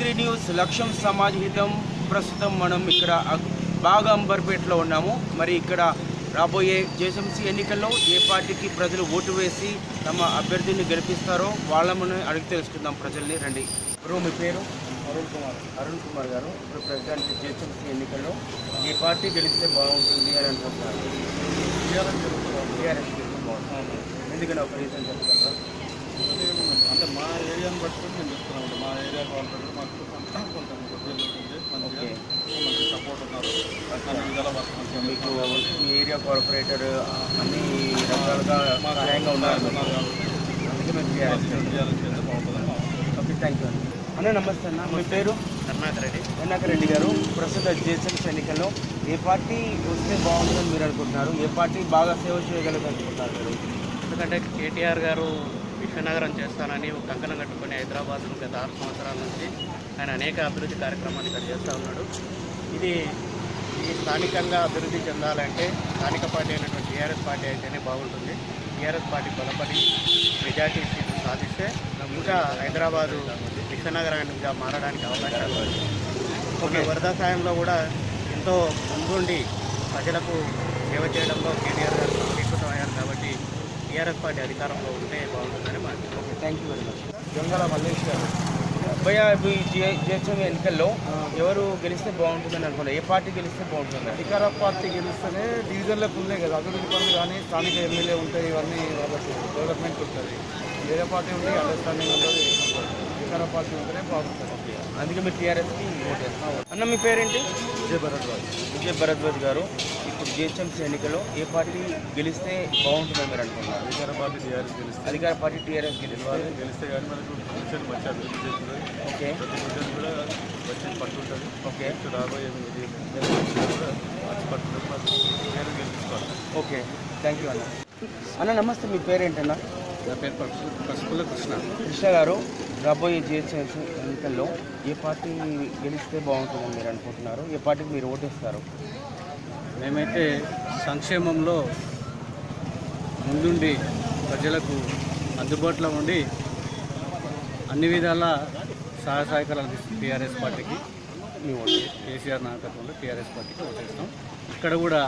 TV news లక్ష్యం సమాజ్ హితం. ప్రస్తుతం మనం ఇక్కడ బాగా అంబర్పేటలో ఉన్నాము. మరి ఇక్కడ రాబోయే జేఎస్ఎంసీ ఎన్నికల్లో ఏ పార్టీకి ప్రజలు ఓటు వేసి తమ అభ్యర్థిని గెలిపిస్తారో వాళ్ళని అడిగి తెలుసుకుందాం ప్రజల్ని. రండి బ్రో, మీ పేరు? అరుణ్ కుమార్ గారు. ఇప్పుడు ప్రస్తుతానికి జేఎస్ఎంసీ ఎన్నికల్లో ఏ పార్టీ గెలిస్తే బాగుంటుంది అని అనుకుంటున్నారు? టీఆర్ఎస్ గెలిస్తే బాగుంటుంది. ఎందుకని ఒక రీజన్ చెప్తారా? అంటే మా ఏరియాని పట్టుకొని మేము చెప్తున్నాం. మా ఏరియా వాళ్ళు మాకు కొంచెం మంచి సపోర్ట్ ఉన్నారు. మీకు మీ ఏరియా కార్పొరేటర్ అన్ని రకాలుగా సహాయంగా ఉన్నారు. అందుకే మేము చేయాల్సి బాగుంటుంది. ఓకే, థ్యాంక్ యూ అండి. అన్న నమస్తే అన్న, మీ పేరు? కరుణాకర్ రెడ్డి గారు. ప్రస్తుత జేఎస్ఎంసీ ఎన్నికల్లో ఏ పార్టీ వస్తే బాగుంటుందని మీరు అనుకుంటున్నారు? ఏ పార్టీ బాగా సేవ చేయగలదు అనుకుంటున్నారు మీరు? ఎందుకంటే కేటీఆర్ గారు విశ్వనగరం చేస్తానని ఒక కంకణం కట్టుకొని హైదరాబాద్ను గత 6 సంవత్సరాల నుంచి ఆయన అనేక అభివృద్ధి కార్యక్రమాలు ఇక్కడ చేస్తూ ఉన్నాడు. ఇది స్థానికంగా అభివృద్ధి చెందాలంటే స్థానిక పార్టీ అయినటువంటి టీఆర్ఎస్ పార్టీ అయితేనే బాగుంటుంది. టీఆర్ఎస్ పార్టీ బలపడి మెజార్టీ సీట్లు సాధిస్తే ఇంకా హైదరాబాదు విశ్వనగరానికి మారడానికి అవకాశాలు ఉంది. ఒక వరద సాయంలో కూడా ఎంతో ముందుండి ప్రజలకు సేవ చేయడంలో కేటీఆర్ గారు సఫలీకృతమయ్యారు. కాబట్టి టీఆర్ఎస్ పార్టీ అధికారంలో ఉంటే బాగుంటుందని మాట్లాడుతున్నాం. Thank you very much. Gangala Mallesh గారు. భయ్యా, ఈ జేఎస్ఎంసీ ఎన్నికల్లో ఎవరు గెలిస్తే బాగుంటుందని అనుకున్నారు? ఏ పార్టీ గెలిస్తే బాగుంటుంది? అధికార పార్టీ గెలిస్తేనే డివిజన్లకు ఉన్నాయి కదా అభివృద్ధి పనులు, కానీ స్థానిక ఎమ్మెల్యే ఉంటాయి, ఇవన్నీ వాళ్ళకి డెవలప్మెంట్ ఉంటుంది. వేరే పార్టీ ఉంటే అండర్స్టాండింగ్ ఉంటుంది. అధికార పార్టీ ఉంటేనే బాగుంటుంది. అందుకే మీరు టీఆర్ఎస్కి ఓట్ చేస్తారు. అన్న, మీ పేరేంటి? విజయ్ భరద్వాజ్ గారు. ఇప్పుడు జేఎస్ఎంసీ ఎన్నికల్లో ఏ పార్టీ గెలిస్తే బాగుంటుందని మీరు అనుకుంటున్నారు? అధికార పార్టీ టీఆర్ఎస్ గెలిస్తే. అధికార పార్టీ టీఆర్ఎస్ గెలిస్తే కానీ మనకు ఫ్యూచర్ మంచి అభివృద్ధి చేస్తుంది. ఓకే, ఫ్యూచర్ కూడా వచ్చి పట్టుంటుంది. ఓకే, రాబోయే కూడా మంచి పట్టుంటుంది. మాకు టీఆర్ఎస్ గెలిపించుకోవాలి. ఓకే, థ్యాంక్ యూ అన్న. అన్న నమస్తే, మీ పేరేంటన్నా? నా పేరు పసుపుల కృష్ణ గారు. రాబోయే జేఎస్ఎంసీ ఎన్నికల్లో ఏ పార్టీ గెలిస్తే బాగుంటుందని మీరు అనుకుంటున్నారు? ఏ పార్టీకి మీరు ఓటేస్తారు? మేమైతే సంక్షేమంలో ముందుండి ప్రజలకు అందుబాటులో ఉండి అన్ని విధాల సహాయ సహకారాలు అందిస్తుంది టీఆర్ఎస్ పార్టీకి. మేము కేసీఆర్ నాయకత్వంలో టీఆర్ఎస్ పార్టీకి ఓటేస్తాం. ఇక్కడ కూడా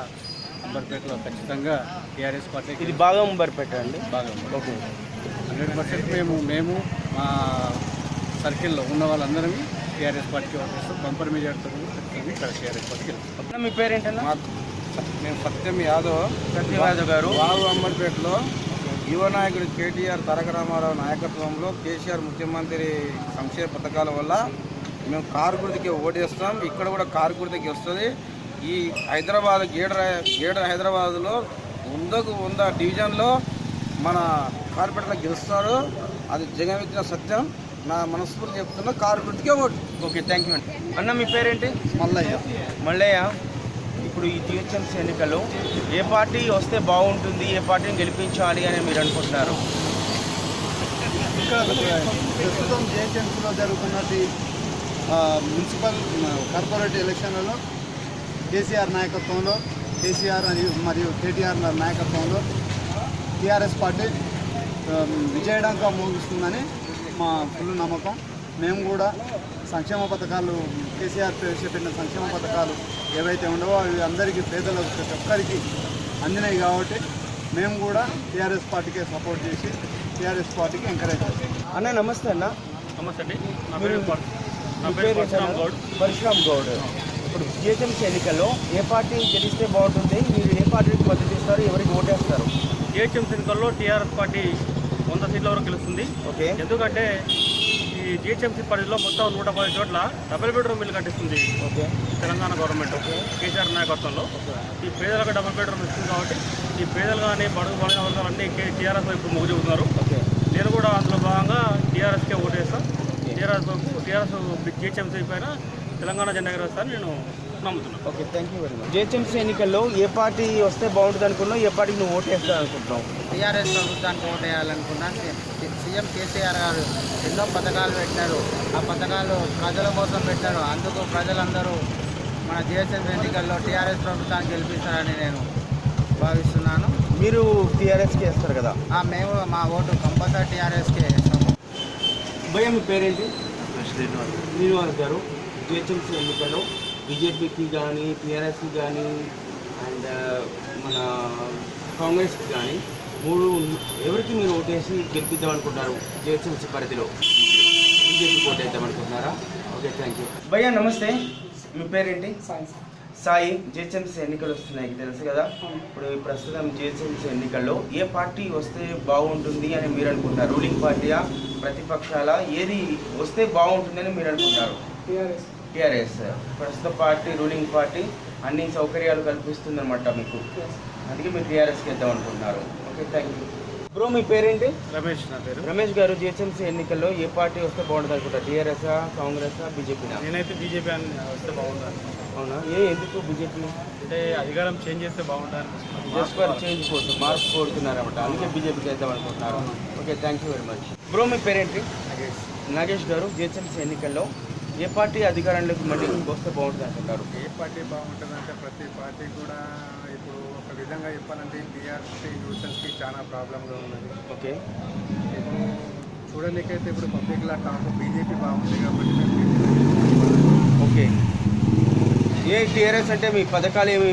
అంబర్పేటలో ఖచ్చితంగా టీఆర్ఎస్ పార్టీకి. ఇది బాగా అంబర్పేట అండి? బాగా. ఓకే, 100% మేము మా సర్కిల్లో ఉన్న వాళ్ళందరం టీఆర్ఎస్ పార్టీకి ఓటేస్తాం. బంపర్ మెజార్టీతో ఇక్కడ టీఆర్ఎస్ పార్టీకి వెళ్తాం. మీ పేరేంటన్నా? మేము సత్యం యాదవ్ గారు. బాగు అంబర్పేటలో యువ నాయకుడు కేటీఆర్ తారక రామారావు నాయకత్వంలో కేసీఆర్ ముఖ్యమంత్రి సంక్షేమ పథకాల వల్ల మేము కారు గుర్తుకి ఓటేస్తాం. ఇక్కడ కూడా కారు గుర్తుకి వస్తుంది. ఈ హైదరాబాద్ గేడర్ హైదరాబాద్లో 100 డివిజన్లో మన కార్పొరేటర్లో గెలుస్తారు. అది జగమిచ్చిన సత్యం. నా మనస్ఫూర్తి చెప్తున్నా, కారు గుర్తుకే ఓటు. ఓకే, థ్యాంక్ యూ అండి. అన్న, మీ పేరేంటి? మల్లయ్య. ఇప్పుడు ఈ జిహెచ్ఎంసీ ఎన్నికల్లో ఏ పార్టీ వస్తే బాగుంటుంది, ఏ పార్టీని గెలిపించాలి అని మీరు అనుకుంటున్నారు? ప్రస్తుతం జిహెచ్ఎంసీలో జరుగుతున్నది మున్సిపల్ కార్పొరేట్ ఎలక్షన్లలో కేసీఆర్ నాయకత్వంలో, కేసీఆర్ మరియు కేటీఆర్ నాయకత్వంలో టీఆర్ఎస్ పార్టీ విజయడంగా మోగిస్తుందని మా ఫుల్ నమ్మకం. మేము కూడా సంక్షేమ పథకాలు, కేసీఆర్ ప్రవేశపెట్టిన సంక్షేమ పథకాలు ఏవైతే ఉండవో అవి అందరికీ, పేదలకు ప్రతి ఒక్కరికి అందినాయి. కాబట్టి మేము కూడా టీఆర్ఎస్ పార్టీకే సపోర్ట్ చేసి టీఆర్ఎస్ పార్టీకి ఎంకరేజ్ చేస్తాం. అన్న నమస్తే. అన్న నమస్తే అండి. పరశురామ్ గౌడ్. ఇప్పుడు జిహెచ్ఎంసీ ఎన్నికల్లో ఏ పార్టీ గెలిస్తే బాగుంటుంది? మీరు ఏ పార్టీకి మద్దతు ఇస్తారు? ఎవరికి ఓటేస్తారు? జిహెచ్ఎంసీ ఎన్నికల్లో టీఆర్ఎస్ పార్టీ 100 సీట్ల వరకు గెలుస్తుంది. ఓకే, ఎందుకంటే ఈ జిహెచ్ఎంసీ పరిధిలో మొత్తం 110 చోట్ల డబుల్ బెడ్రూమ్ ఇల్లు కట్టిస్తుంది తెలంగాణ గవర్నమెంట్ కేసీఆర్ నాయకత్వంలో. ఈ పేదలకు డబుల్ బెడ్రూమ్ ఇస్తుంది. కాబట్టి ఈ పేదలు కానీ బడుగు బలైన వర్గాలన్నీ టీఆర్ఎస్ వైపు మొగ్గు చూపుతున్నారు. నేను కూడా అందులో భాగంగా టీఆర్ఎస్కే ఓటేస్తాను. టీఆర్ఎస్ జిహెచ్ఎంసీ పైన తెలంగాణ జెండా ఎగరేస్తానని నేను నమ్ముతున్నాను. Okay, thank you very much. GHMC ఎన్నికల్లో ఏ పార్టీ వస్తే బాగుంటుంది అనుకున్నావు? ఏ పార్టీకి నువ్వు ఓటేస్తాను అనుకుంటున్నావు? టీఆర్ఎస్ ప్రభుత్వానికి ఓటేయాలనుకున్నాను. సీఎం కేసీఆర్ గారు ఎన్నో పథకాలు పెట్టినారు. ఆ పథకాలు ప్రజల కోసం పెట్టారు. అందుకు ప్రజలందరూ మన జిహెచ్ఎంసీ ఎన్నికల్లో టీఆర్ఎస్ ప్రభుత్వాన్ని గెలిపిస్తారని నేను భావిస్తున్నాను. మీరు టీఆర్ఎస్కి వేస్తారు కదా? మేము మా ఓటు కంపల్సరీ టీఆర్ఎస్కే వేస్తాము. భయ్య, మీ పేరేంటి? శ్రీనివాస్ గారు జిహెచ్ఎంసీ ఎన్నికల్లో బీజేపీకి కానీ టీఆర్ఎస్కి కానీ అండ్ మన కాంగ్రెస్కి కానీ ఎవరికి మీరు ఓటేసి గెలిపిద్దాం అనుకుంటున్నారు జిహెచ్ఎంసీ పరిధిలో? బీజేపీకి ఓటేద్దాం అనుకుంటున్నారా? Okay, thank you. భయ్యా నమస్తే, మీ పేరేంటి? సాయి. జిహెచ్ఎంసీ ఎన్నికలు వస్తున్నాయి తెలుసు కదా. ఇప్పుడు ప్రస్తుతం జిహెచ్ఎంసీ ఎన్నికల్లో ఏ పార్టీ వస్తే బాగుంటుంది అని మీరు అనుకుంటారు? రూలింగ్ పార్టీయా, ప్రతిపక్షాల, ఏది వస్తే బాగుంటుంది అని మీరు అనుకుంటారు? టీఆర్ఎస్ ప్రస్తుత పార్టీ, రూలింగ్ పార్టీ అన్ని సౌకర్యాలు కల్పిస్తుందన్నమాట మీకు, అందుకే మీరు టీఆర్ఎస్కి వేద్దాం అనుకుంటున్నారు. Okay, thank you. బ్రో, మీ పేరేంటి? రమేష్ నా పేరు. రమేష్ గారు, జిహెచ్ఎంసీ ఎన్నికల్లో ఏ పార్టీ వస్తే బాగుంటుంది అనుకుంటారు? టీఆర్ఎస్ఆ, కాంగ్రెసా, బీజేపీనా? నేనైతే బీజేపీ అని వస్తే బాగుంటుంది. అవునా? ఎందుకు బీజేపీ? అంటే అధికారం చేంజ్ చేస్తే బాగుంటుంది. జస్ట్ ఫర్ చేంజ్ కోసం మార్క్స్ కోరుతున్నారన్నమాట, అందుకే బీజేపీకి వేద్దాం అనుకుంటున్నారు. Okay, thank you very much. Bro, మీ పేరేంటి? నాగేష్ గారు, జిహెచ్ఎంసీ ఎన్నికల్లో ఏ పార్టీ అధికారంలోకి మళ్ళీ వస్తే బాగుంటుంది అనుకుంటారు? ఏ పార్టీ బాగుంటుందంటే ప్రతి పార్టీ కూడా ఇప్పుడు ఒక విధంగా చెప్పాలంటే టీఆర్ఎస్ యూజర్స్కి చాలా ప్రాబ్లంగా ఉన్నది. ఓకే, ఇప్పుడు చూడలేకైతే ఇప్పుడు పబ్లిక్లా టాప్ బీజేపీ బాగుంది కాబట్టి ఓకే. ఏ టీఆర్ఎస్ అంటే మీ పథకాలు ఏమి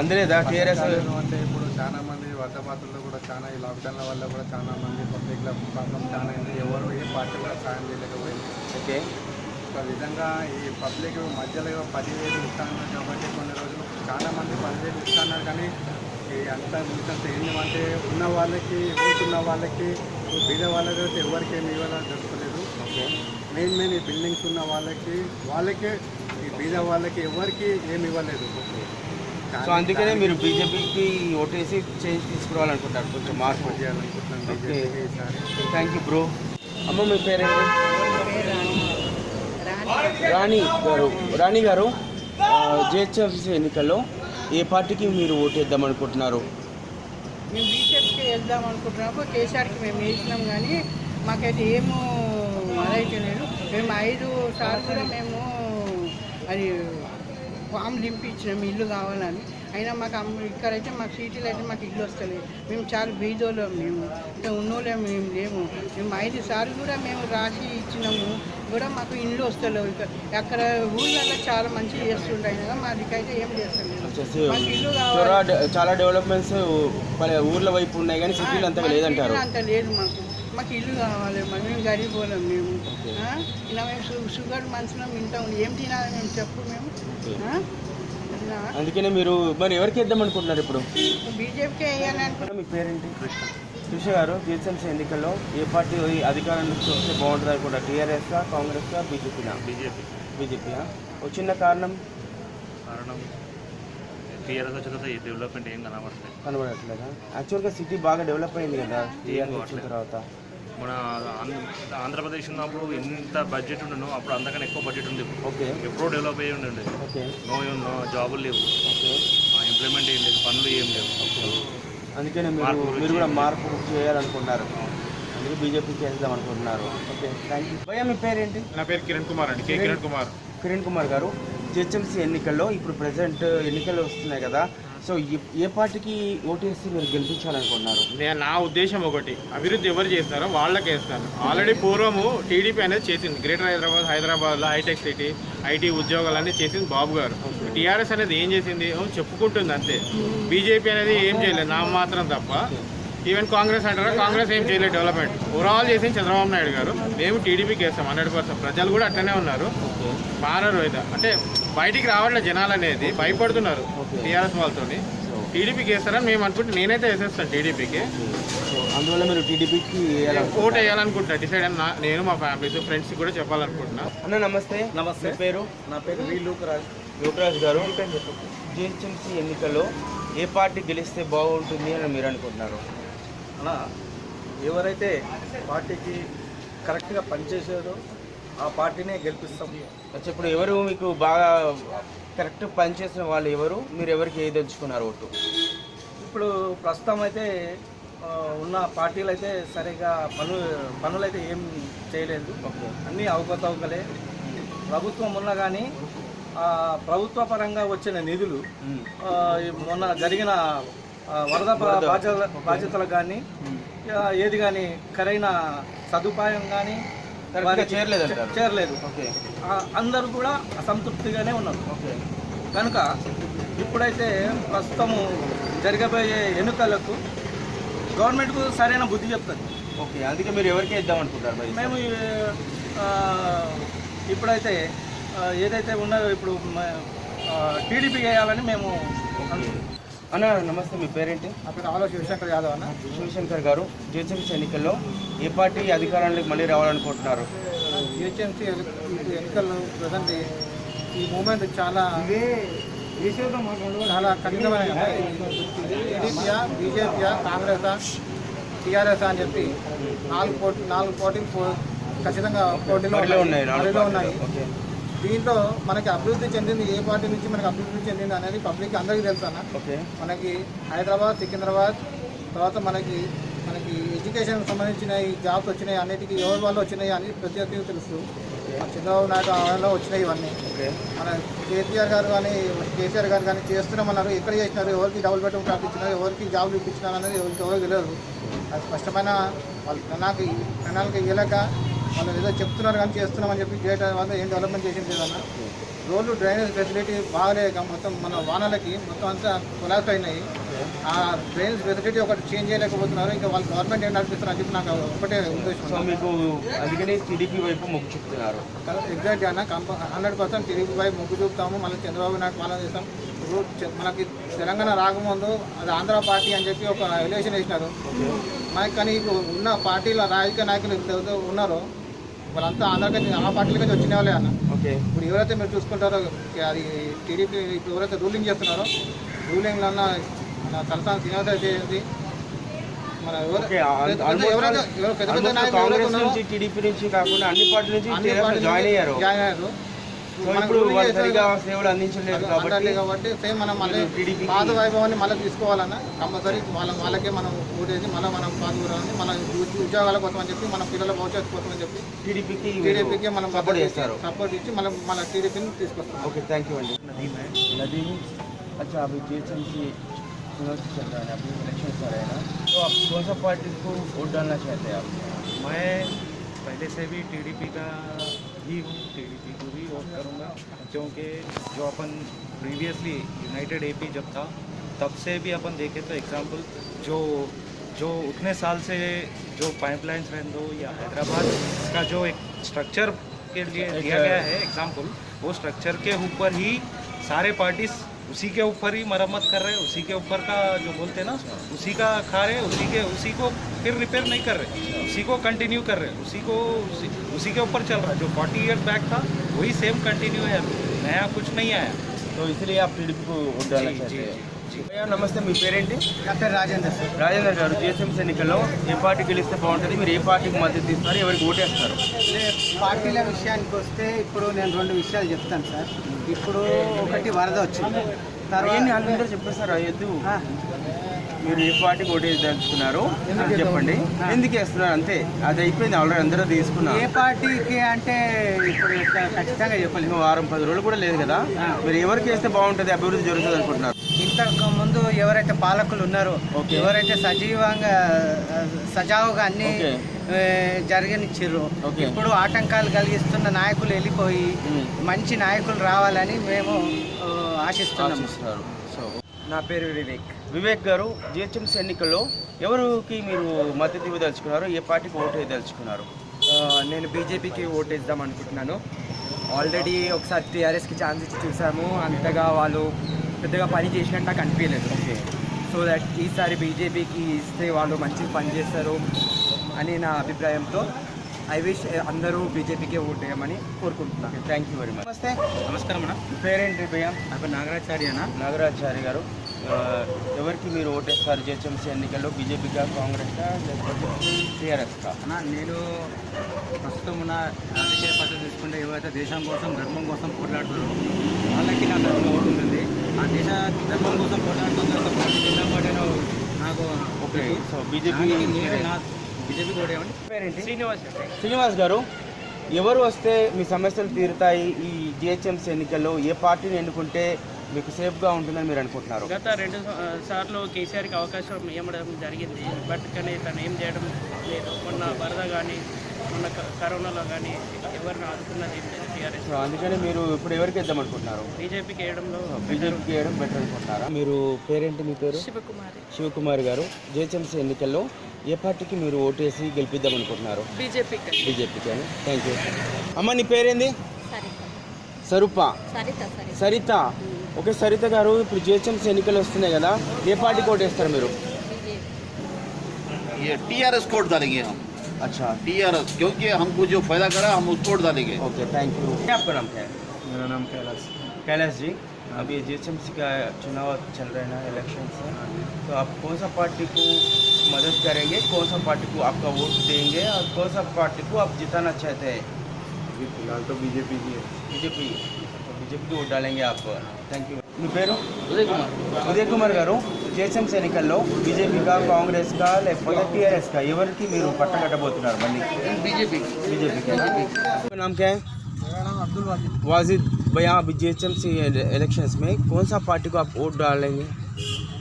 అందలేదా? టీఆర్ఎస్ అంటే ఇప్పుడు చాలా మంది వర్ధపాతుల్లో కూడా చాలా ఈ లాక్డౌన్ల వల్ల కూడా చాలా మంది పబ్లిక్ల ప్రాబ్లం చాలా అయింది. ఎవరు ఏ పార్టీ కూడా సాయం చేయలేకపోయింది. ఓకే, ఒక విధంగా ఈ పబ్లిక్ మధ్యలో 10,000 ఇస్తాన్నారు కాబట్టి కొన్ని రోజులు చాలా మంది 10,000 ఇస్తున్నారు, కానీ అంతా ఇంత ఏంటంటే ఉన్న వాళ్ళకి, ఊరుకున్న వాళ్ళకి, బీద వాళ్ళకి అయితే ఎవరికి ఏమి ఇవ్వాలని దొరకలేదు. ఓకే. మెయిన్ ఈ బిల్డింగ్స్ ఉన్న వాళ్ళకే ఈ బీద వాళ్ళకి ఎవరికి ఏమి ఇవ్వలేదు. సో అందుకనే మీరు బీజేపీకి ఓటేసి చేంజ్ తీసుకురావాలనుకుంటారు, కొంచెం మార్పు చేయాలనుకుంటున్నాను ఓకే, బీజేపీకి ఈసారి. Thank you bro. అమ్మ, మీ పేరేంటి? రాణి గారు, జిహెచ్ఎంసీ ఎన్నికల్లో ఏ పార్టీకి మీరు ఓటేద్దాం అనుకుంటున్నారు? మేము బీజేపీకి వెళ్దాం అనుకుంటున్నాము. కేసీఆర్కి మేము వేసినాం, కానీ మాకైతే ఏమో అదైతే లేదు. మేము 5 సార్లు కూడా మేము అది ఫామ్ నింపించినాము ఇల్లు కావాలని. అయినా మాకు ఇక్కడైతే మాకు సిటీలో అయితే మాకు ఇల్లు వస్తలేదు. మేము చాలా బీదోళ్ళం, మేము ఇంకా ఉన్నోళ్ళం మేము లేము. మేము 5 సార్లు కూడా మేము రాసి ఇచ్చినాము, కూడా మాకు ఇల్లు వస్తలేవు. అక్కడ ఊళ్ళల్లో చాలా మంచిగా చేస్తుంటాయి కదా, మాదికైతే ఏం చేస్తలేదు. మాకు ఇల్లు కావాలి. చాలా డెవలప్మెంట్స్ ఊర్ల వైపు ఉన్నాయి, కానీ సిటీలో అంతగా లేదంటారు. అంత లేదు మాకు ఇల్లు కావాలి. మేము గరీబ్ వాళ్ళం. మేము ఇలా మేము షుగర్ మనుషులం వింటాం, ఏం తినాలి మేము చెప్పు. మేము అందుకనే మీరు మరి ఎవరికి వేద్దాం అనుకుంటున్నారు ఇప్పుడు? బీజేపీకే వేయాలి అనుకుంటున్నాం. మీ పేరేంటి? కృష్ణ గారు, జిహెచ్ఎంసీ ఎన్నికల్లో ఏ పార్టీ అధికారానికి వస్తే బాగుంటుంది అనుకుంటారు? టీఆర్ఎస్గా, కాంగ్రెస్గా, బీజేపీనా? బీజేపీయా? వచ్చిన కారణం టీఆర్ఎస్ వచ్చిన తర్వాత ఈ డెవలప్మెంట్ ఏం కనబడట్లేదా? యాక్చువల్గా సిటీ బాగా డెవలప్ అయింది కదా టీఆర్ఎస్ వచ్చిన తర్వాత. మన ఆంధ్రప్రదేశ్ ఉన్నప్పుడు ఎంత బడ్జెట్ ఉండను, అప్పుడు అంతకన్నా ఎక్కువ బడ్జెట్ ఉంది. ఓకే, ఎప్పుడో డెవలప్ అయ్యి ఉండండి. ఓకే, నో జాబులు లేవు. ఓకే, ఇంప్లిమెంట్ ఏం లేదు, పనులు ఏం లేవు. అందుకనే మీరు కూడా మార్పు చేయాలనుకుంటున్నారు, అందుకే బీజేపీకి వేద్దాం అనుకుంటున్నారు. Okay, thank you. భయ్యా, మీ పేరేంటి? నా పేరు కిరణ్ కుమార్ అండి, కిరణ్ కుమార్ గారు, జిహెచ్ఎంసీ ఎన్నికల్లో ఇప్పుడు ప్రజెంట్ ఎన్నికలు వస్తున్నాయి కదా, సో ఏ పార్టీకి ఓటేసి మీరు గెలిపించాలనుకుంటున్నారు? నా ఉద్దేశం ఒకటి, అభివృద్ధి ఎవరు చేస్తారో వాళ్ళకే వేస్తాను. ఆల్రెడీ పూర్వము టీడీపీ అనేది చేసింది. గ్రేటర్ హైదరాబాద్లో హైటెక్ సిటీ, ఐటీ ఉద్యోగాలన్నీ చేసింది బాబు గారు. టీఆర్ఎస్ అనేది ఏం చేసింది? చెప్పుకుంటుంది అంతే. బీజేపీ అనేది ఏం చేయలేదు, నా మాత్రం తప్ప. ఈవెన్ కాంగ్రెస్ అంటారా, కాంగ్రెస్ ఏం చేయలేదు డెవలప్మెంట్. ఓవరాల్ చేసింది చంద్రబాబు నాయుడు గారు. మేము టీడీపీకి వేస్తాం 100%. ప్రజలు కూడా అట్లనే ఉన్నారు, మారరు. అంటే బయటికి రావట్లేదు జనాలు అనేది, భయపడుతున్నారు టీఆర్ఎస్ వాళ్ళతో. టీడీపీకి వేస్తారని మేము అనుకుంటే నేనైతే వేసేస్తాను టీడీపీకి. అందువల్ల మీరు టీడీపీకి ఓట్ వేయాలనుకుంటున్నా, డిసైడ్ అని నేను మా ఫ్యామిలీతో ఫ్రెండ్స్కి కూడా చెప్పాలనుకుంటున్నా. అన్న నమస్తే. నమస్తే. మీ పేరు? నా పేరు లోకరాజ్ గారు, జిహెచ్ఎంసీ ఎన్నికల్లో ఏ పార్టీ గెలిస్తే బాగుంటుంది అని మీరు అనుకుంటున్నారు? అలా ఎవరైతే పార్టీకి కరెక్ట్గా పనిచేసారో ఆ పార్టీనే గెలిపిస్తాం. అచ్చా, ఇప్పుడు ఎవరు మీకు బాగా కరెక్ట్ పనిచేసిన వాళ్ళు ఎవరు? మీరు ఎవరికి ఏదలుచుకున్నారు ఓటు? ఇప్పుడు ప్రస్తుతం అయితే ఉన్న పార్టీలు అయితే సరిగా పనులు అయితే ఏం చేయలేదు. అన్నీ అవకతవకలే. ప్రభుత్వం ఉన్నా కానీ ప్రభుత్వ పరంగా వచ్చిన నిధులు మొన్న జరిగిన వరద బాధ్యతలకు కానీ ఏది కానీ సరైన సదుపాయం కానీ కరెక్ట్గా చేరలేదంటారు. చేరలేదు. ఓకే. అందరూ కూడా అసంతృప్తిగానే ఉన్నారు. ఓకే. కనుక ఇప్పుడైతే ప్రస్తుతము జరగబోయే ఎన్నికలకు గవర్నమెంట్కు సరైన బుద్ధి చెప్తుంది. ఓకే, అందుకే మీరు ఎవరికి ఇద్దాం అనుకుంటారు మరి? మేము ఇప్పుడైతే ఏదైతే ఉన్నాయో ఇప్పుడు టీడీపీ వేయాలని మేము అన్న నమస్తే, మీ పేరేంటి? అక్కడ ఆలో శివశంకర్ యాదవ్ అన్న. శివశంకర్ గారు, జిహెచ్ఎంసీ ఎన్నికల్లో ఏ పార్టీ అధికారంలోకి మళ్ళీ రావాలనుకుంటున్నారు? జిహెచ్ఎంసీ ఎన్నికల్లో ప్రజెంట్ ఈ మూమెంట్ చాలా కఠినమైన టీడీపీయా, బీజేపీయా, కాంగ్రెసా, టీఆర్ఎస్ అని చెప్పి నాలుగు పోటీలు ఖచ్చితంగా పోటీలో ఉన్నాయి. దీంట్లో మనకి అభివృద్ధి చెందింది ఏ పార్టీ నుంచి మనకి అభివృద్ధి చెందింది అనేది పబ్లిక్ అందరికీ తెలుసు అన్న. మనకి హైదరాబాద్, సికింద్రాబాద్, తర్వాత మనకి ఎడ్యుకేషన్ సంబంధించిన ఈ జాబ్స్ వచ్చినాయి, అన్నిటికీ ఎవరి వల్ల వచ్చినాయి అని ప్రతి ఒక్కరికి తెలుసు. చంద్రబాబు నాయుడు ఆవరణలో వచ్చినాయి ఇవన్నీ. మన కేసీఆర్ గారు కానీ చేస్తున్నామన్నారు. ఎక్కడ చేసినారు, ఎవరికి డబుల్ బెడ్రూమ్ ఫ్లాట్ ఇచ్చినారు, ఎవరికి జాబ్లు ఇప్పించినారు అనేది ఎవరికి తెలియదు. అది స్పష్టమైన వాళ్ళు ప్రణాళిక ఇవ్వలేక వాళ్ళు ఏదో చెప్తున్నారు కానీ చేస్తున్నామని చెప్పి వాళ్ళు ఏం డెవలప్మెంట్ చేసింది లేదన్న. రోడ్లు డ్రైనేజ్ ఫెసిలిటీ బాగలేక మొత్తం మన వానలకి మొత్తం అంతా కొలాప్స్ అయినాయి. ఆ డ్రైనేజ్ ఫెసిలిటీ ఒకటి చేంజ్ చేయలేకపోతున్నారు. ఇంకా వాళ్ళు గవర్నమెంట్ ఏం నడిపిస్తున్నారు అని చెప్పి నాకు ఒకటే ఉద్దేశం. మీకు అందుకని టీడీపీ వైపు మొగ్గు చూపుతున్నారు? ఎగ్జాక్ట్గా అన్న 100% టీడీపీ వైపు మొగ్గు చూపుతాము. మళ్ళీ చంద్రబాబు నాయుడు పాలన చేస్తాం. మనకి తెలంగాణ రాకముందు అది ఆంధ్ర పార్టీ అని చెప్పి ఒక ఎలివేషన్ వేసినారు. మనకి కానీ ఉన్న పార్టీల రాజకీయ నాయకులు ఎవరైతే ఉన్నారో వాళ్ళంతా ఆ పార్టీలకి వచ్చిన వాళ్ళే అన్న. ఇప్పుడు ఎవరైతే మీరు చూసుకుంటారో అది టీడీపీ ఇప్పుడు ఎవరైతే రూలింగ్ చేస్తున్నారో రూలింగ్లో అన్న మన తలసాని శ్రీనివాస చేయండి, మన టీడీపీ నుంచి కాకుండా అన్ని పార్టీల నుంచి జాయిన్ అయ్యారు. సేవలు అందించలేదు కాబట్టి సేమ్ మనం మళ్ళీ పాత వైభవాన్ని మళ్ళీ తీసుకోవాలన్నా కంపల్సరీ వాళ్ళకే మనం ఓటేసి మళ్ళీ మనం పాల్గొనాలని మన ఉద్యోగాల కోసం అని చెప్పి మన పిల్లల భవిష్యత్తు కోసం అని చెప్పి టీడీపీకి మనం సపోర్ట్ ఇచ్చి మన టీడీపీని తీసుకొస్తాం. ఓకే, థ్యాంక్ యూ అండి. नदीम, अच्छा अभी जीएचएमसी चुनाव चल रहा है, अभी इलेक्शन आ रहा है ना, तो आप कौन सा पार्टी को वोट डालना चाहते हैं आप? मैं पहले से भी टीडीपी का ही हूँ, टीडीपी को भी वोट करूँगा क्योंकि जो अपन प्रीवियसली यूनाइटेड एपी जब था तब से भी अपन देखें तो एग्जांपल जो उतने साल से जो पाइपलाइंस रहने दो या हैदराबाद का जो एक स्ट्रक्चर के लिए दिया गया है एग्जांपल, वो स्ट्रक्चर के ऊपर ही सारे पार्टीज उसी के ऊपर ही मरम्मत कर रहे हैं, उसी के ऊपर का जो बोलते हैं ना उसी का खा रहे हैं, उसी को फिर रिपेयर नहीं कर रहे, उसी को कंटिन्यू कर रहे हैं, उसी के ऊपर चल रहा है. जो 40 ईयर्स बैक था वही सेम कंटिन्यू है, नया कुछ नहीं आया. तो इसलिए आप टीडीपी को वोट डालना चाहते हैं? भैया नमస్తే, మీ పేరేంటి? నా పేరు రాజేందర్ సార్. రాజేందర్ గారు, జిహెచ్ఎంసీ ఎన్నికల్లో ఏ పార్టీ గెలిస్తే బాగుంటుంది, మీరు ఏ పార్టీకి మద్దతు ఇస్తారు, ఎవరికి ఓటేస్తారు? పార్టీల విషయానికి వస్తే ఇప్పుడు నేను 2 విషయాలు చెప్తాను సార్. ఇప్పుడు ఒకటి వరద వచ్చింది, తర్వాత అందరూ చెప్పేస్తారు అయ్యద్దు, మీరు ఏ పార్టీకి ఓటేదలుచుకున్నారు చెప్పండి, ఎందుకు వేస్తున్నారు, అంతే. అది అయిపోయింది, ఆల్రెడీ అందరూ తీసుకున్నారు. ఏ పార్టీకి అంటే ఇప్పుడు ఖచ్చితంగా చెప్పలేదు, 10 రోజులు కూడా లేదు కదా. మీరు ఎవరికి వేస్తే బాగుంటుంది, అభివృద్ధి జరుగుతుంది అనుకుంటున్నారు? ఇంతకు ముందు ఎవరైతే పాలకులు ఉన్నారో ఎవరైతే సజావుగా అన్ని జరగనిచ్చిర్రు, ఇప్పుడు ఆటంకాలు కలిగిస్తున్న నాయకులు వెళ్ళిపోయి మంచి నాయకులు రావాలని మేము ఆశిస్తున్నాము. సో నా పేరు వివేక్ గారు, జిహెచ్ఎంసీ ఎన్నికల్లో ఎవరికి మీరు మద్దతు ఇవ్వదలుచుకున్నారు, ఏ పార్టీకి ఓటు వేయదలుచుకున్నారు? నేను బీజేపీకి ఓటు వేద్దాం అనుకుంటున్నాను. ఆల్రెడీ ఒకసారి టీఆర్ఎస్కి ఛాన్స్ ఇచ్చి చూసాము, అంతగా వాళ్ళు పెద్దగా పని చేసినట్టు నాకు అనిపించలేదు. సో దట్ ఈసారి బీజేపీకి ఇస్తే వాళ్ళు మంచిగా పనిచేస్తారు అని నా అభిప్రాయంతో ఐ విష్ అందరూ బీజేపీకే ఓటు వేయమని కోరుకుంటున్నాను. Thank you very much. నమస్తే. నమస్కారం అన్న. పేరేంటి భయ్యా? నా పేరు నాగరాచార్య అన్న. నాగరాచార్య గారు, ఎవరికి మీరు ఓటేస్తారు జిహెచ్ఎంసీ ఎన్నికల్లో, బీజేపీకా, కాంగ్రెస్కా, లేకపోతే టీఆర్ఎస్కా? అన్న, నేను ప్రస్తుతం ఉన్న రాజకీయ పద్ధతి తీసుకుంటే ఎవరైతే దేశం కోసం ధర్మం కోసం పోట్లాడుతున్నారో వాళ్ళకి నాకు ఓటు ఉంటుంది. ఆ దేశ ధర్మం కోసం పోట్లాడుతున్న నాకు ఓకే. సో బీజేపీ కూడా ఏమండి? పేరేంటి? శ్రీనివాస్ గారు, ఎవరు వస్తే మీ సమస్యలు తీరుతాయి ఈ జిహెచ్ఎంసీ ఎన్నికల్లో, ఏ పార్టీని ఎన్నుకుంటే మీకు సేఫ్గా ఉంటుందని మీరు అనుకుంటున్నారు? గత 2 సార్లు కేసీఆర్కి అవకాశం ఇవ్వడం జరిగింది, బట్ కానీ తను ఏం చేయడం లేదు. మొన్న వరద కానీ మన కరోనాలో కానీ ఎవరిని ఆదుకున్నది ఏం లేదు టీఆర్ఎస్. సో అందుకని మీరు ఇప్పుడు ఎవరికి వేద్దాం అనుకుంటున్నారు? బీజేపీకి వేయడంలో బీజేపీకి వేయడం బెటర్ అనుకుంటున్నారా? మీరు పేరేంటి? మీ పేరు? శివకుమారి గారు. జిహెచ్ఎంసీ ఎన్నికల్లో ఏ పార్టీకి మీరు ఓటేసి గెలిపిద్దాం అనుకుంటున్నారు? బీజేపీకి అని. Thank you. అమ్మ నీ పేరేంది? స్వరూప. సరిత. ఓకే సరిత గారు, ఇప్పుడు జిహెచ్ఎంసీ ఎన్నికలు వస్తున్నాయి కదా, ఏ పార్టీకి ఓటేస్తారు మీరు? ये टीआरएस कोड डालेंगे हम। अच्छा टीआरएस, क्योंकि हमको जो फायदा करा हम उसको कोड डालेंगे। Okay thank you. क्या आपका नाम क्या है? मेरा नाम कैलाश। कैलाश जी, अभी जीएचएमसी का चुनाव चल रहे हैं ना, इलेक्शन से, तो आप कौन सा पार्टी को मदद करेंगे, कौन सा पार्टी को आपका वोट देंगे और कौन सा पार्टी को आप जिताना चाहते हैं? अभी फिलहाल तो बीजेपी की है। बीजेपी, तो बीजेपी को वोट डालेंगे आप। Thank you. మీ పేరు? ఉదయ్ కుమార్ గారు. జిహెచ్ఎంసీ ఎన్నికల్లో బీజేపీగా, కాంగ్రెస్గా లేకపోతే టీఆర్ఎస్గా ఎవరికి మీరు పట్టం కట్టబోతున్నారు? మళ్ళీ बीजेपी। बीजेपी का नाम क्या है? मेरा नाम अब्दुल वाजिद। वाजिद भैया, अभी जीएचएमसी इलेक्शंस में कौन सा पार्टी को आप वोट डालेंगे?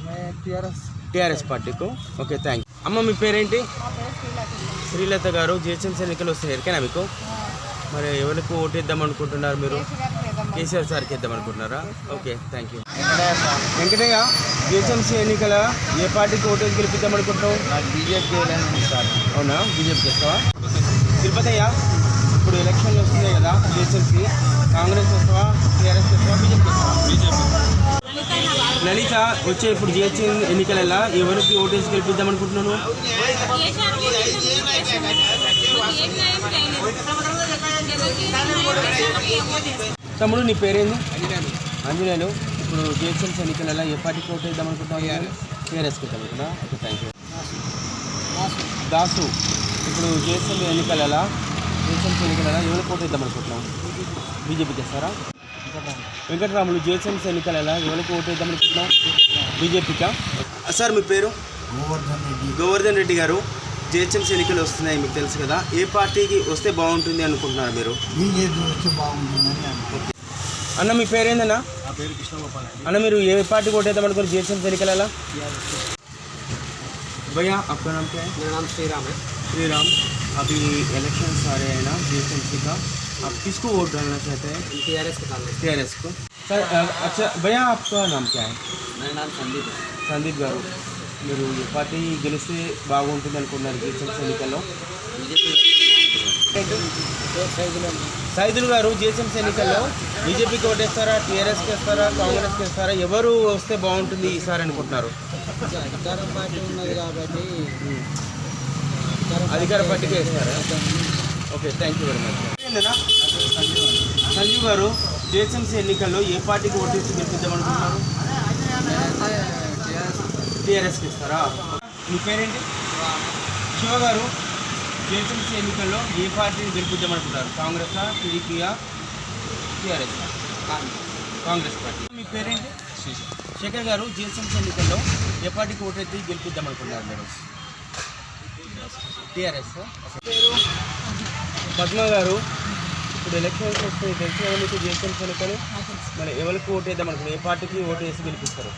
मैं టీఆర్ఎస్ పార్టీ को. Okay thank you. అమ్మ మీ పేరేంటి? శ్రీలత గారు. జిహెచ్ఎంసీ ఎన్నికలు వస్తాయి ఎరికేనా మీకు? మరి ఎవరికి ఓటు వేద్దాం అనుకుంటున్నారు మీరు? కేసీఆర్ సార్కి వేద్దాం అనుకుంటున్నారా? Okay thank you. Venkataiah, GHMC ఎన్నికల ఏ పార్టీకి ఓటు వేసి గెలిపిద్దాం అనుకుంటున్నావు? BJP sir. అవునా, బీజేపీకి వస్తావా? తిరుపతయ్య, ఇప్పుడు ఎలక్షన్లు వస్తున్నాయి కదా, జిహెచ్ఎంసీ కాంగ్రెస్ వస్తావా, టీఆర్ఎస్ వస్తావా, బీజేపీ వస్తావా? లలిత, వచ్చే ఇప్పుడు జిహెచ్ఎంసీ ఎన్నికలలో ఎవరికి ఓటు వేసి గెలిపిద్దాం అనుకుంటున్నాను? తమ్ముడు నీ పేరేంది? అంజనేయులు. ఇప్పుడు జిహెచ్ఎంసీ ఎన్నికలలో ఏ పార్టీకి ఓటు వేద్దాం అనుకుంటున్నాను? టీఆర్ఎస్కి వేద్దాం అనుకున్నా. Okay thank you. దాసు, ఇప్పుడు జిహెచ్ఎంసీ ఎన్నికలలో ఎవరికి ఓటు వేద్దాం అనుకుంటున్నాం? బీజేపీకి వేస్తారా? వెంకటరాములు, జిహెచ్ఎంసీ ఎన్నికలలో ఎవరికి ఓటు వేద్దాం అనుకుంటున్నాం? బీజేపీకా? సార్ మీ పేరు? గోవర్ధన్ రెడ్డి గారు. జిహెచ్ఎంసీ ఎన్నికలు వస్తున్నాయి మీకు తెలుసు కదా, ఏ పార్టీకి వస్తే బాగుంటుంది అనుకుంటున్నారు మీరు? బీజేపీ వస్తే బాగుంటుందని అనుకుంటున్నాను. అన్న మీ పేరేందన్నా? నా పేరు కృష్ణగోపాల్ అండి। అన్న మీరు ఏ పార్టీకి ఓటు వేద్దాం అనుకున్నారు జిహెచ్ఎంసీ ఎన్నికలలో? भैया आपका नाम क्या है? मेरा नाम श्रीराम है। श्रीराम, अभी इलेक्शन आ रहे हैं ना जीएचएमसी का, आप किसको वोट डालना चाहते हैं? टीआरएस को डालना है। टीआरएस को। सर अच्छा भैया आपका नाम क्या है? मेरा नाम संदीप है। సందీప్ గారు, మీరు ఏ పార్టీ గెలిస్తే బాగుంటుంది అనుకున్నారు జిహెచ్ఎంసీ ఎన్నికల్లో? సైదుల్ గారు, జిహెచ్ఎంసీ ఎన్నికల్లో బీజేపీకి ఓటేస్తారా, టీఆర్ఎస్కి వేస్తారా, కాంగ్రెస్కి వేస్తారా, ఎవరు వస్తే బాగుంటుంది ఈసారి అనుకుంటున్నారు? అధికార పార్టీ ఉన్నది కాబట్టి అధికార పార్టీకి వేస్తారా? Okay thank you very much. Sanjeev garu, GHMC ఎన్నికల్లో ఏ పార్టీకి ఓటేసి గెలిపిద్దాం అనుకుంటున్నారు? టీఆర్ఎస్కి ఇస్తారా? మీ పేరేంటి? శివ గారు, జిహెచ్ఎంసీ ఎన్నికల్లో ఏ పార్టీని గెలిపిద్దాం అనుకుంటారు? కాంగ్రెసా, టీడీపీయా, టీఆర్ఎస్? కాంగ్రెస్ పార్టీ. మీ పేరేంటి? శేఖర్ గారు, జిహెచ్ఎంసీ ఎన్నికల్లో ఏ పార్టీకి ఓటేసి గెలిపిద్దాం అనుకుంటున్నారు మీరు? టీఆర్ఎస్. పేరు? పద్మ గారు, ఇప్పుడు ఎలక్షన్స్ వస్తాయి తెలిసి కదా మీకు జిహెచ్ఎంసీ ఎన్నికలు, మరి ఎవరికి ఓటు వేద్దాం అనుకుంటున్నారు? ఏ పార్టీకి ఓటు వేసి గెలిపిస్తారు?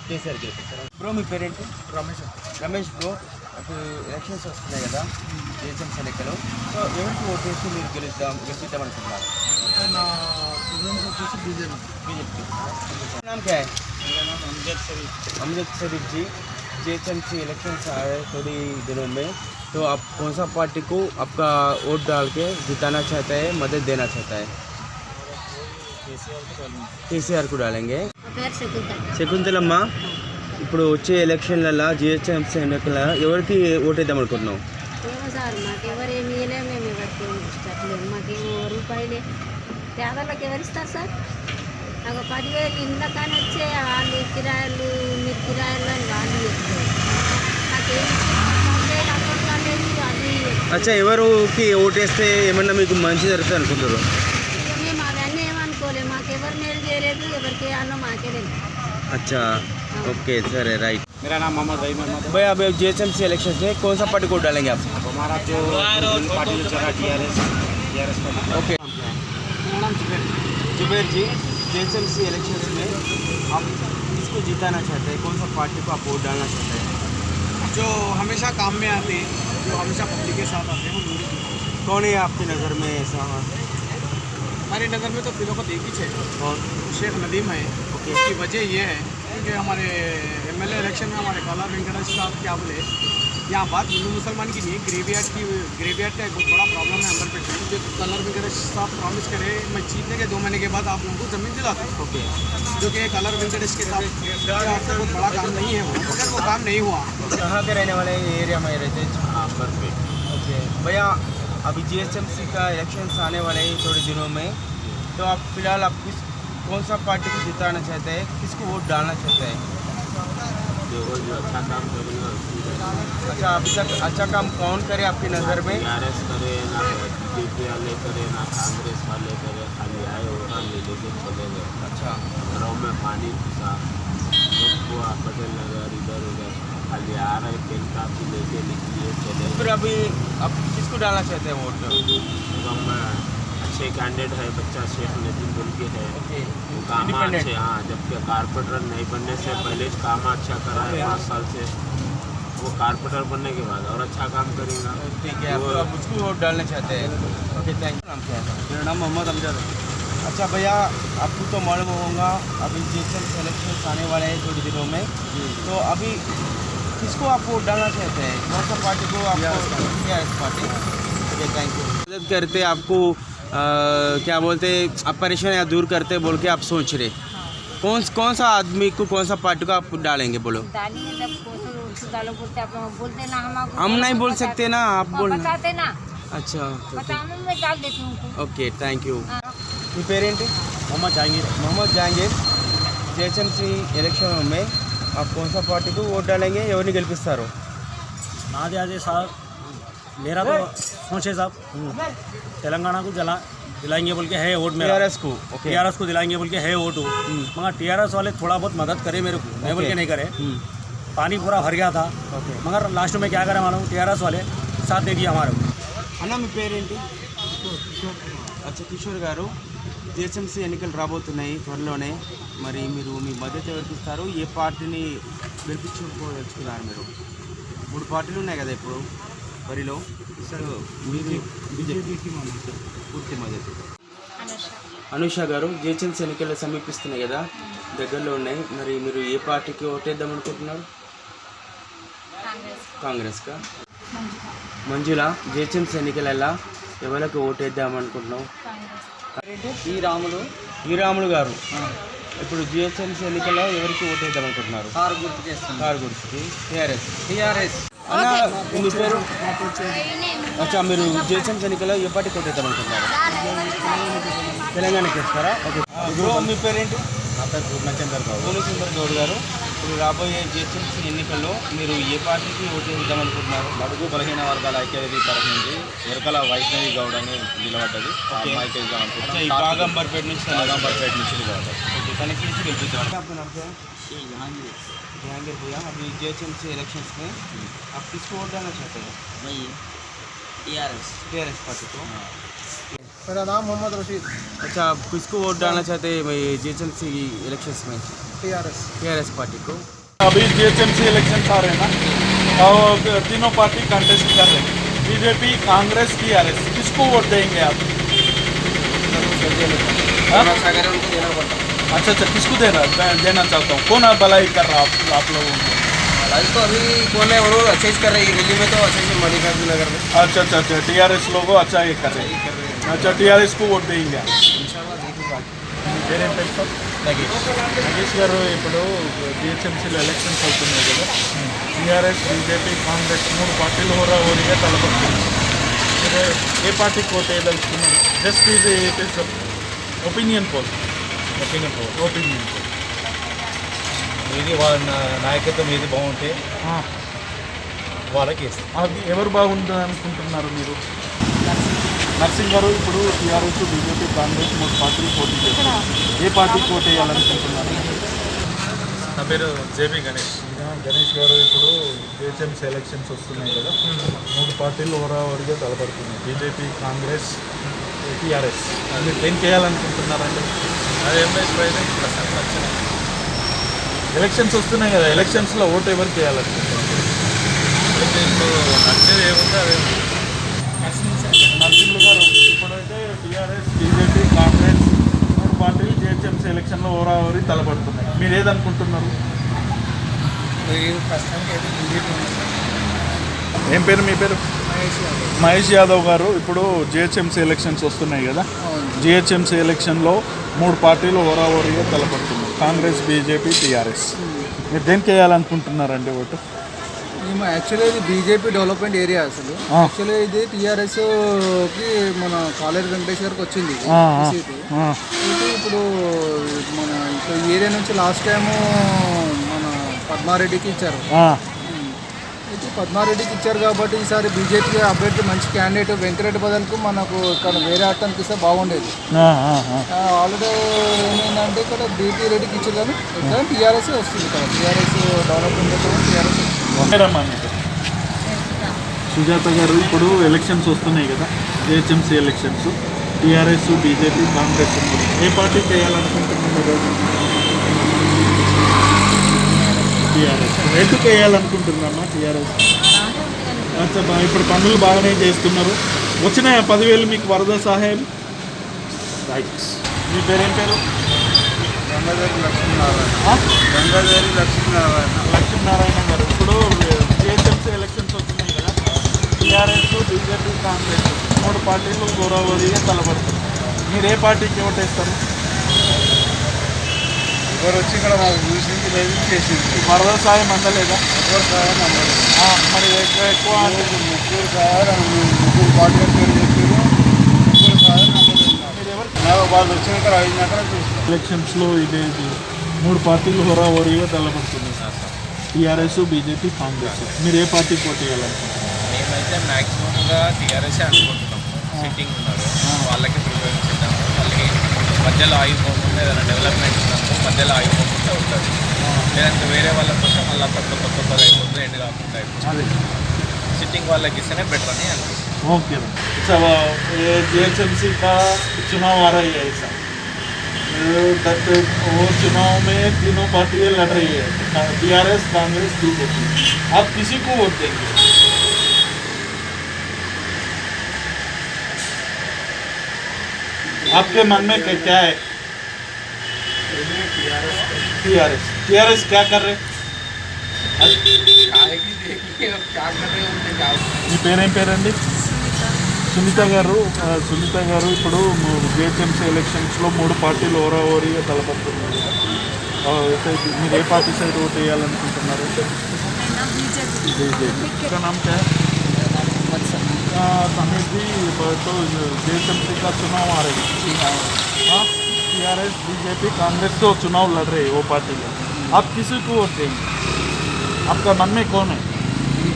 కేసీఆర్ గెలిపిస్తారు. బ్రో మీ పేరేంటి? రమేష్ రమేష్ బ్రో, ఇప్పుడు ఎలక్షన్స్ వస్తున్నాయి కదా జిహెచ్ఎంసీ ఎన్నికలు, సో ఎవరికి ఓటు వేసి మీరు గెలిపిద్దాం అనుకుంటున్నారు? నా ప్రిఫరెన్స్ వచ్చేసి బీజేపీ। नाम क्या है? मेरा नाम अमजद शरीफ। अमजद शरीफ जी, जीएचएमसी इलेक्शंस आ रहे हैं थोड़ी दिनों में, तो आप कौन सा पार्टी को आपका वोट डाल के जिताना चाहता है, मदद देना चाहता है? కేసీఆర్ को डालेंगे। శకుంతలమ్మ, ఇప్పుడు వచ్చే ఎలక్షన్లలో జిహెచ్ఎంసీ ఎన్నికల ఎవరికి ఓటేద్దాం అనుకుంటున్నాం? ఏమో సార్, మాకు ఎవరేమి ఇవ్వలే, మేము ఎవరికి ఏమి ఇష్టట్లేదు, మాకేమో రూపాయలే, పేదలకు ఎవరిస్తారు సార్? నాకు 10,000 ఇండ్ల కానీ వచ్చే వాళ్ళు కిరాయిలు, మీరు కిరాయిలు అని వాళ్ళు చెప్తారు, నాకేం అకౌంట్ అనేది అది. అచ్చా, ఎవరికి ఓటేస్తే ఏమన్నా మీకు మంచి జరుగుతుంది అనుకుంటారు? మేము అవన్నీ ఏమనుకోలేము, మాకు ఎవరు మేలు చేయలేదు, ఎవరికి వేయాలో మాకే తెలియదు. अच्छा ओके सर है राइट। मेरा नाम मोहम्मद भाई मोहम्मद। भैया अब जीएचएमसी इलेक्शन है, कौन सा पार्टी को डालेंगे आप? हमारा जो पार्टी जो चल रहा है टीआरएस पार्टी। ओके। मेरा नाम जुबैर जी, जीएचएमसी इलेक्शन में आप किसको जिताना चाहते हैं, कौन सा पार्टी को आप वोट डालना चाहते हैं? जो हमेशा काम में आते हैं, जो हमेशा पब्लिक के साथ आते हैं, वो मोदी जी। कौन है आपकी नज़र में ऐसा? हमारी नज़र में तो फिलहाल एक ही है और शेख नदीम है। उसकी वजह ये है कि हमारे MLA इलेक्शन में हमारे कलर वेंकटेश साहब क्या बोले, यहाँ बात हिंदू मुसलमान की नहीं, ग्रेवियार्ड का एक बहुत बड़ा प्रॉब्लम है अंबरपेट में। जो कलर वेंकटेश साहब प्रॉमिस करे मैं जीतने के 2 महीने के बाद आप लोगों को ज़मीन दिलाता हूँ। ओके, जो कि कलर वेंकटेश के साथ बहुत बड़ा काम नहीं है, मगर वो काम नहीं हुआ। कहाँ के रहने वाले हैं? ये एरिया में रहते हैं अंबरपेट। ओके भैया, अभी GHMC का इलेक्शन आने वाले हैं थोड़े दिनों में, तो आप फिलहाल आप कौन सा पार्टी को जिताना चाहते हैं, किसको वोट डालना चाहते हैं? जो अच्छा काम करेगा। अच्छा, अभी तक अच्छा काम कौन करे आपकी नज़र में? TRS करे ना, BJP वाले करे ना, कांग्रेस वाले करे, खाली आए होगा ले लेके चले गए। अच्छा, घरों में पानी घुसा, सबको पटेल नगर इधर उधर खाली आ रहे, पेन कापी लेके निकलिए चले। फिर अभी आप किसको डालना चाहते हैं वोट? हम अच्छे कैंडिडेट है, बच्चा शेख नदीम बोल के है, वो काम अच्छे। हाँ, जबकि कारपोरेटर नहीं बनने से पहले काम अच्छा करा है 5 साल से, वो कारपोरेटर बनने के बाद और अच्छा काम करेगा। ठीक है, आप उसको वोट डालना चाहते हैं। Okay, thank you. नाम क्या है? मेरा नाम मोहम्मद अमजद है। अच्छा भैया, आपको तो मालूम होगा अभी GHMC इलेक्शन आने वाले हैं थोड़ी दिनों में, तो अभी किसको आप वोट डालना चाहते हैं? कौन सा पार्टी को आप? TRS party. Okay, thank you. मदद करते आपको क्या बोलते, आप परेशानियाँ दूर करते बोल के आप सोच रहे, कौन सा आदमी को, कौन सा पार्टी को आप डालेंगे? बोलो। हम नहीं बोल सकते ना, आप बोल बताते ना। अच्छा, बताने में डाल देती हूँ। Okay, thank you. మీ పేరేంటి? मोहम्मद जहांगीर। मोहम्मद जहांगीर, GHMC इलेक्शन में आप कौन सा पार्टी को वोट डालेंगे, ఎవరిని గెలిపిస్తారు? नादे आजे साहब, मेरा तो सोचे साहब तेलंगाना को दिलाएंगे बोल के है वोट मेरा। TRS को? ओके, TRS को दिलाएंगे बोल के है वोट। मगर TRS वाले थोड़ा बहुत मदद करे मेरे को, नहीं बोल के नहीं करे। पानी पूरा भर गया था, मगर लास्ट में क्या करें मालूम, TRS वाले साथ दे दिया हमारे को। అన్న మీ పేరేంటి? అచ్చా, కిషోర్ గారు, GHMC ఎన్నికలు రాబోతున్నాయి త్వరలోనే, మరి మీరు మీ మద్దతు ఎవరికి ఇస్తారు? ఏ పార్టీని గెలిపించుకోదలుచుకున్నారు మీరు? 3 పార్టీలు ఉన్నాయి కదా ఇప్పుడు బరిలో, బీజేపీకి పూర్తి మద్దతు. అనుష గారు, GHMC ఎన్నికలు సమీపిస్తున్నాయి కదా, దగ్గరలో ఉన్నాయి, మరి మీరు ఏ పార్టీకి ఓటేద్దాం అనుకుంటున్నారు? కాంగ్రెస్కా? మంజుల, GHMC ఎన్నికలలో ఎవరికి ఓటేద్దాం అనుకుంటున్నావు? ఈ రాములు గారు, ఇప్పుడు GHMC ఎన్నికల్లో ఎవరికి ఓటేద్దాం అనుకుంటున్నారు? కారు గుర్తుకి. TRS. అన్న, మీ పేరు? అచ్చా, మీరు GHMC ఎన్నికల్లో ఏ పార్టీకి ఓటేద్దాం అనుకుంటున్నారు? తెలంగాణకి ఇస్తారా? ఓకే. బ్రో, మీ పేరేంటి? నా పేరు పూర్ణచందర్ గౌడ్ గారు, ఇప్పుడు రాబోయే GHMC ఎన్నికల్లో మీరు ఏ పార్టీకి ఓటేద్దాం అనుకుంటున్నారు? బడుగు బలహీన వర్గాల ఐక్యవేది తరఫు నుంచి ఎరకల వైష్ణవి గౌడ్ అని నిలబడ్డది. అమ్మాయికి ఇద్దాం అనుకుంటున్నాను. ఈ బాగంబర్పేట నుంచి నిలబడ్డది. ఓకే, తనకి నుంచి గెలిపిద్దాం. जहांगीर भैया, अभी GHMC इलेक्शंस में आप किसको वोट डालना चाहते हैं? वही TRS पार्टी को। मेरा नाम मोहम्मद रशीद। अच्छा, आप किसको वोट डालना चाहते हैं भाई GHMC इलेक्शंस में? TRS पार्टी को। अभी GHMC इलेक्शन आ रहे हैं ना, और तीनों पार्टी कंटेस्ट कर रहे हैं, बीजेपी, कांग्रेस, TRS। किसको वोट देंगे आप? अच्छा, किसको देना चाहता हूँ? कौन भलाई कर रहा आप लोगों को? भलाई तो अभी कौन है, वो अच्छे कर रही है रैली में, तो अच्छे से मल्लिकार्जुन नगर में। अच्छा, TRS लोगों अच्छा ये कर रहे हैं। अच्छा, TRS को वोट देंगे నగేష్ గారు. ఇప్పుడు GHMCలో ఎలక్షన్స్ అవుతున్నాయి కదా, TRS, BJP, కాంగ్రెస్ 3 పార్టీలు హోరాహోరీగా తలపడుతుంది. మీరు ఏ పార్టీకి ఓట్ వేయదలుచుకున్నారు? జస్ట్ ఇది ఒపీనియన్ పోల్. ఏది వాళ్ళ నాయకత్వం ఏది బాగుంటే వాళ్ళకి అది ఎవరు బాగుంటుంది అనుకుంటున్నారు మీరు? నర్సింగ్ గారు, ఇప్పుడు TRS, BJP, కాంగ్రెస్ 3 పార్టీలు పోటీ చేస్తారు, ఏ పార్టీకి ఓట్ వేయాలనుకుంటున్నారు? నా పేరు జేబీ గణేష్. గణేష్ గారు, ఇప్పుడు GHMC ఎలక్షన్స్ వస్తున్నాయి కదా, 3 పార్టీలు హోరాహోరీగా తలపడుతున్నాయి, BJP, కాంగ్రెస్, TRS. మీరు ఏం చేయాలనుకుంటున్నారండి? అదే ఎలక్షన్స్ వస్తున్నాయి కదా, ఎలక్షన్స్లో ఓటు ఎవరు చేయాలనుకుంటున్నారు? దీంట్లో నచ్చేది ఏముంది అదే నరసింహులు గారు ఇప్పుడైతే టీఆర్ఎస్ బీజేపీ కాంగ్రెస్ 3 పార్టీలు జిహెచ్ఎంసీ ఎలక్షన్లో ఓరావరి తలపడుతున్నాయి. మీరు ఏదనుకుంటున్నారు? ఏం పేరు మీ పేరు? మహేష్ యాదవ్ గారు. ఇప్పుడు జిహెచ్ఎంసీ ఎలక్షన్స్ వస్తున్నాయి కదా, జిహెచ్ఎంసీ ఎలక్షన్లో 3 పార్టీలు ఓరావరిగా తలపడుతున్నాయి, కాంగ్రెస్ బీజేపీ టీఆర్ఎస్. మీరు దేనికి వేయాలనుకుంటున్నారండి ఓటు? మేము యాక్చువల్లీ ఇది బీజేపీ డెవలప్మెంట్ ఏరియా. అసలు యాక్చువల్లీ ఇది టీఆర్ఎస్కి మన కాలేరు వెంకటేష్ గారికి వచ్చింది సీటు. ఇప్పుడు మన ఇక్కడ ఏరియా నుంచి లాస్ట్ టైము మన పద్మారెడ్డికి ఇచ్చారు. అయితే పద్మారెడ్డికి ఇచ్చారు కాబట్టి ఈసారి బీజేపీ అభ్యర్థి మంచి క్యాండిడేట్ వెంకరెడ్డి బదలకు మనకు ఇక్కడ వేరే అతనికి ఇస్తే బాగుండేది. ఆల్రెడీ ఏమైందంటే ఇక్కడ బీపీ రెడ్డికి ఇచ్చారు కానీ ఇక్కడ టీఆర్ఎస్ వస్తుంది. ఇక్కడ టీఆర్ఎస్ డెవలప్మెంట్ టీఆర్ఎస్. సుజాత గారు, ఇప్పుడు ఎలక్షన్స్ వస్తున్నాయి కదా, GHMC elections, TRS BJP Congress, ఏ పార్టీకి వేయాలనుకుంటున్నారు? టీఆర్ఎస్. ఎందుకు వేయాలనుకుంటున్నారమ్మా టీఆర్ఎస్? అచ్చా, ఇప్పుడు పనులు బాగానే చేస్తున్నారు. వచ్చినాయా 10,000 మీకు వరద సహాయం? రైట్. మీ పేరేం పేరు? గంగాధరి లక్ష్మీనారాయణ గారు. ఇప్పుడు జిహెచ్ఎంసీ ఎలక్షన్స్ వస్తున్నాయి కదా, టీఆర్ఎస్ బీజేపీ కాంగ్రెస్ 3 పార్టీలు గౌరవరీగా తలపడుతుంది. మీరు ఏ పార్టీకి ఓటేస్తారు? ఎవరు వచ్చి ఇక్కడ మాకు చూసింది లేదు, చేసింది. వరద సాయం అందలేదా? ఎవరు సాయం అందలేదు. మరి ఎక్కువ అంటే 3 సాయం 3 పార్టీల పేరు చెప్పారు. 3 సాయం అందలేదు. వాళ్ళు వచ్చినాక 5 గంటల చూస్తాం. ఎలక్షన్స్లో ఇదేది 3 పార్టీలు హోరాహోరీగా తలపడుతుంది, టీఆర్ఎస్ బీజేపీ కాంగ్రెస్. మీరు ఏ పార్టీకి ఓటు వేయాలనుకుంటున్నారు? మేమైతే మ్యాక్సిమంగా టీఆర్ఎస్ అనుకుంటున్నాం. సిట్టింగ్ ఉన్నారు వాళ్ళకి ప్రిఫరెన్స్ ఇద్దాము. మళ్ళీ మధ్యలో ఆగిపోకుండా ఏదైనా డెవలప్మెంట్ ఉన్నాము, మధ్యలో ఆగిపోకుండా ఉంటుంది. లేదంటే వేరే వాళ్ళ కోసం మళ్ళీ కొత్తగా అయిపోతుంది, ఎండ్ కాకుండా అయిపోతుంది. सिटिंग वाला किसी ने बेटर नहीं है. ओके. अच्छा, ये जीएचएमसी का चुनाव आ रही है ऐसा, वो चुनाव में तीनों पार्टियां लड़ रही है, टीआरएस कांग्रेस बीजेपी. आप किसी को वोट देंगे? आपके मन में क्या है? टीआरएस क्या कर रहे? మీ పేరేం పేరండి? సునీత గారు. సునీత గారు, ఇప్పుడు జిహెచ్ఎంసీ ఎలక్షన్స్లో 3 పార్టీలు ఓరావోరీగా తలపడుతున్నారు. మీరు ఏ పార్టీ సైడ్ ఓటు వేయాలనుకుంటున్నారు? బీజేపీ. नाम क्या है? समीर जी, तो जीएचएमसी का चुनाव आ रही है, हाँ, टीआरएस बीजेपी कांग्रेस तो चुनाव लड़ रहे हैं, वो पार्टी में आप किसी को वोट देंगे? आपका मन में कौन है?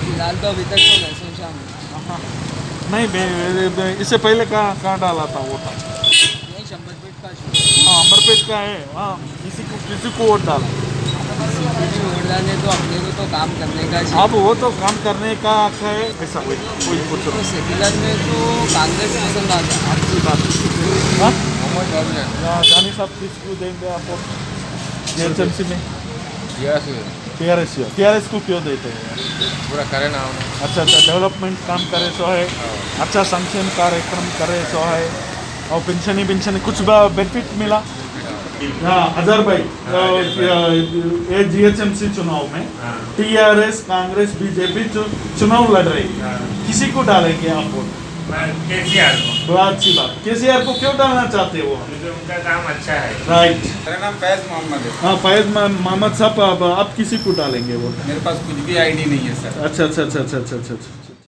फिलहाल तो अभी तक तो नहीं सोचा नहीं, इससे पहले कहाँ डाला था वोट? यही शंबरपेट का। हाँ, अमरपेट का है. हाँ, किसी को वोट डाला? वोट डालने तो अपने को तो काम करने का। अब वो तो काम करने का है, ऐसा कोई पूछ रहा? सेकुलर में तो कांग्रेस पसंद आता है. आपकी बात. हाँ, जानी साहब किसको देंगे आप जीएचएमसी में? टीआरएस को क्यों देते हैं? पूरा करे ना. अच्छा, डेवलपमेंट काम करे सो है, अच्छा संक्षेम कार्यक्रम करे सो है, और पेंशन कुछ बेनिफिट मिला? हाँ, अजहर भाई, ये जीएचएमसी चुनाव में टीआरएस कांग्रेस बीजेपी चुनाव लड़ रही है, किसी को डालेंगे आप वोट? केसीआर को. बड़ा अच्छी बात. केसीआर को क्यों डालना चाहते हो? क्योंकि उनका काम अच्छा है. राइट. मेरा नाम फैज मोहम्मद है. हाँ, फैज मोहम्मद साहब, आप किसी को डालेंगे वोट? मेरे पास कुछ भी आईडी नहीं है सर. अच्छा.